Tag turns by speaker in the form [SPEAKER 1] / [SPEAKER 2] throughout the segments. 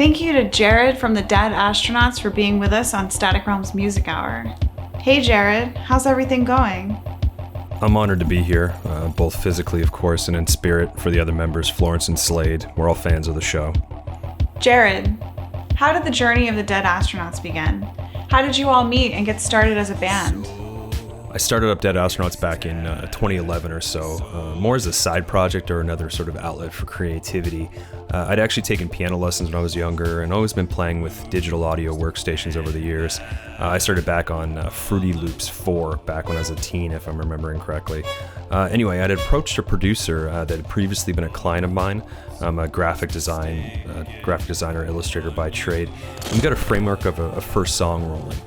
[SPEAKER 1] Thank you to Jared from the Dead Astronauts for being with us on Static Realms Music Hour. Hey Jared, how's everything going?
[SPEAKER 2] I'm honored to be here, both physically, of course, and in spirit for the other members, Florence and Slade. We're all fans of the show.
[SPEAKER 1] Jared, how did the journey of the Dead Astronauts begin? How did you all meet and get started as a band?
[SPEAKER 2] I started up Dead Astronauts back in 2011 or so, more as a side project or another sort of outlet for creativity. I'd actually taken piano lessons when I was younger and always been playing with digital audio workstations over the years. I started back on Fruity Loops 4 back when I was a teen, if I'm remembering correctly. Anyway, I'd approached a producer that had previously been a client of mine. I'm a graphic designer, illustrator by trade. And we got a framework of a first song rolling.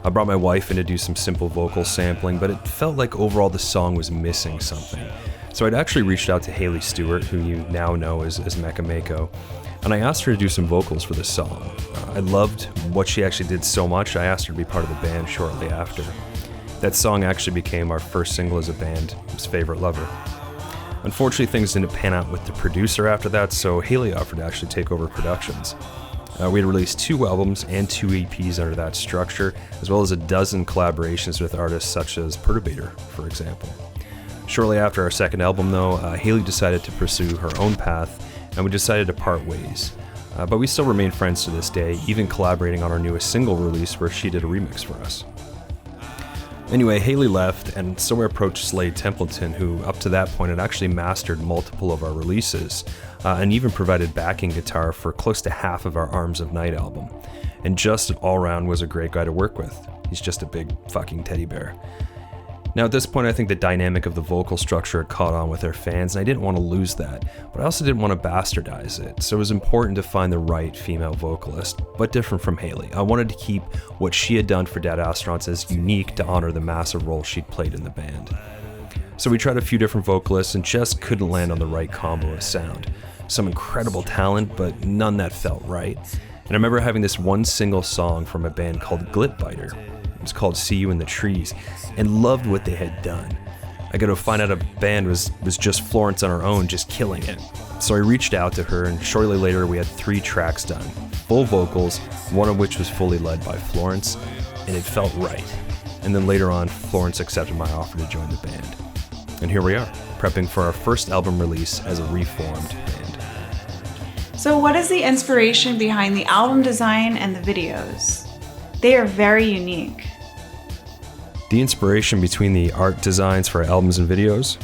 [SPEAKER 2] I brought my wife in to do some simple vocal sampling, but it felt like overall the song was missing something. So I'd actually reached out to Haley Stewart, who you now know as Mecha Mako, and I asked her to do some vocals for the song. I loved what she actually did so much, I asked her to be part of the band shortly after. That song actually became our first single as a band, His Favorite Lover. Unfortunately, things didn't pan out with the producer after that, so Haley offered to actually take over productions. We had released 2 albums and 2 EPs under that structure, as well as a dozen collaborations with artists such as Perturbator, for example. Shortly after our second album, though, Haley decided to pursue her own path, and we decided to part ways. But we still remain friends to this day, even collaborating on our newest single release where she did a remix for us. Anyway, Haley left, and so I approached Slade Templeton, who up to that point had actually mastered multiple of our releases, and even provided backing guitar for close to half of our Arms of Night album. And just all around was a great guy to work with. He's just a big fucking teddy bear. Now at this point, I think the dynamic of the vocal structure had caught on with our fans, and I didn't want to lose that, but I also didn't want to bastardize it, so it was important to find the right female vocalist, but different from Haley. I wanted to keep what she had done for Dead Astronauts as unique to honor the massive role she'd played in the band. So we tried a few different vocalists and just couldn't land on the right combo of sound. Some incredible talent, but none that felt right. And I remember having this one single song from a band called Glitbiter. It was called See You in the Trees, and loved what they had done. I got to find out a band was just Florence on her own, just killing it. So I reached out to her, and shortly later we had 3 tracks done, full vocals, one of which was fully led by Florence, and it felt right. And then later on, Florence accepted my offer to join the band. And here we are, prepping for our first album release as a reformed band.
[SPEAKER 1] So what is the inspiration behind the album design and the videos? They are very unique.
[SPEAKER 2] The inspiration between the art designs for our albums and videos?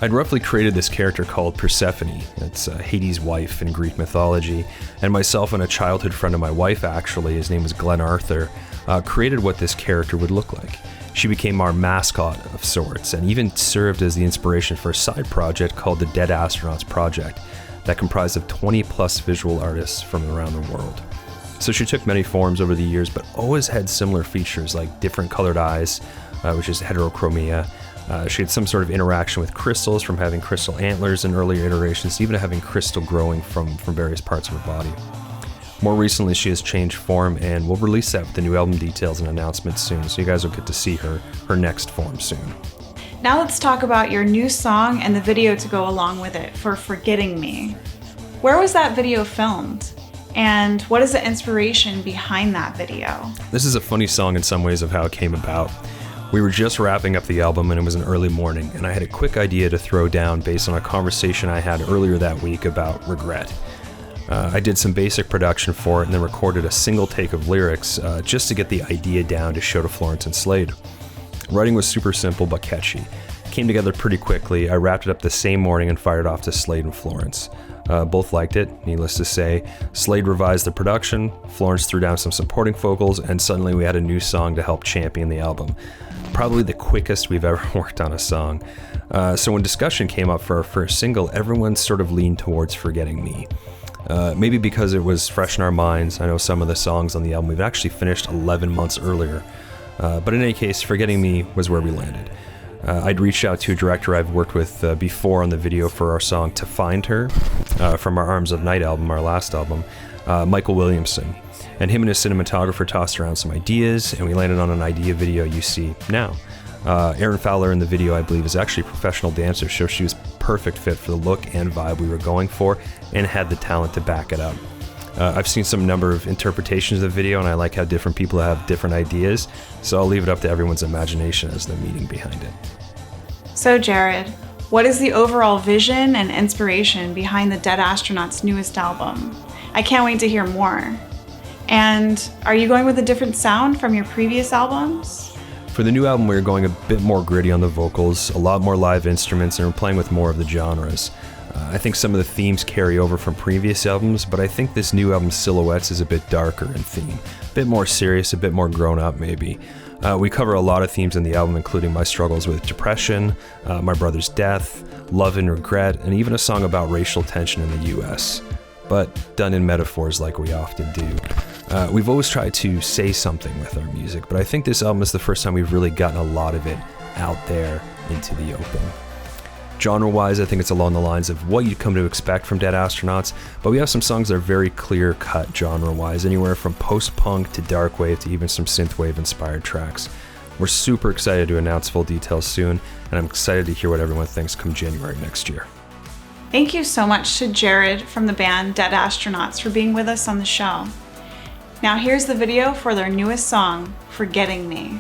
[SPEAKER 2] I'd roughly created this character called Persephone. It's Hades' wife in Greek mythology, and myself and a childhood friend of my wife, actually, his name was Glenn Arthur, created what this character would look like. She became our mascot of sorts, and even served as the inspiration for a side project called the Dead Astronauts Project that comprised of 20 plus visual artists from around the world. So she took many forms over the years, but always had similar features like different colored eyes, which is heterochromia. She had some sort of interaction with crystals, from having crystal antlers in earlier iterations, even having crystal growing from various parts of her body. More recently, she has changed form, and we'll release that with the new album details and announcements soon, so you guys will get to see her next form soon.
[SPEAKER 1] Now let's talk about your new song and the video to go along with it for Forgetting Me. Where was that video filmed? And what is the inspiration behind that video?
[SPEAKER 2] This is a funny song in some ways of how it came about. We were just wrapping up the album and it was an early morning, and I had a quick idea to throw down based on a conversation I had earlier that week about regret. I did some basic production for it and then recorded a single take of lyrics just to get the idea down to show to Florence and Slade. Writing was super simple but catchy. It came together pretty quickly. I wrapped it up the same morning and fired off to Slade and Florence. Both liked it, needless to say. Slade revised the production, Florence threw down some supporting vocals, and suddenly we had a new song to help champion the album. Probably the quickest we've ever worked on a song. So when discussion came up for our first single, everyone sort of leaned towards Forgetting Me. Maybe because it was fresh in our minds. I know some of the songs on the album we've actually finished 11 months earlier. But in any case, Forgetting Me was where we landed. I'd reached out to a director I've worked with before on the video for our song To Find Her from our Arms of Night album, our last album, Michael Williamson. And him and his cinematographer tossed around some ideas, and we landed on an idea video you see now. Erin Fowler in the video, I believe, is actually a professional dancer, so she was perfect fit for the look and vibe we were going for, and had the talent to back it up. I've seen some number of interpretations of the video, and I like how different people have different ideas, so I'll leave it up to everyone's imagination as the meaning behind it.
[SPEAKER 1] So Jared, what is the overall vision and inspiration behind the Dead Astronaut's newest album? I can't wait to hear more. And are you going with a different sound from your previous albums?
[SPEAKER 2] For the new album, we're going a bit more gritty on the vocals, a lot more live instruments, and we're playing with more of the genres. I think some of the themes carry over from previous albums, but I think this new album's Silhouettes is a bit darker in theme, a bit more serious, a bit more grown up maybe. We cover a lot of themes in the album, including my struggles with depression, my brother's death, love and regret, and even a song about racial tension in the US, but done in metaphors like we often do. We've always tried to say something with our music, but I think this album is the first time we've really gotten a lot of it out there into the open. Genre-wise, I think it's along the lines of what you'd come to expect from Dead Astronauts, but we have some songs that are very clear-cut genre-wise, anywhere from post-punk to darkwave to even some synthwave-inspired tracks. We're super excited to announce full details soon, and I'm excited to hear what everyone thinks come January next year.
[SPEAKER 1] Thank you so much to Jared from the band Dead Astronauts for being with us on the show. Now here's the video for their newest song, Forgetting Me.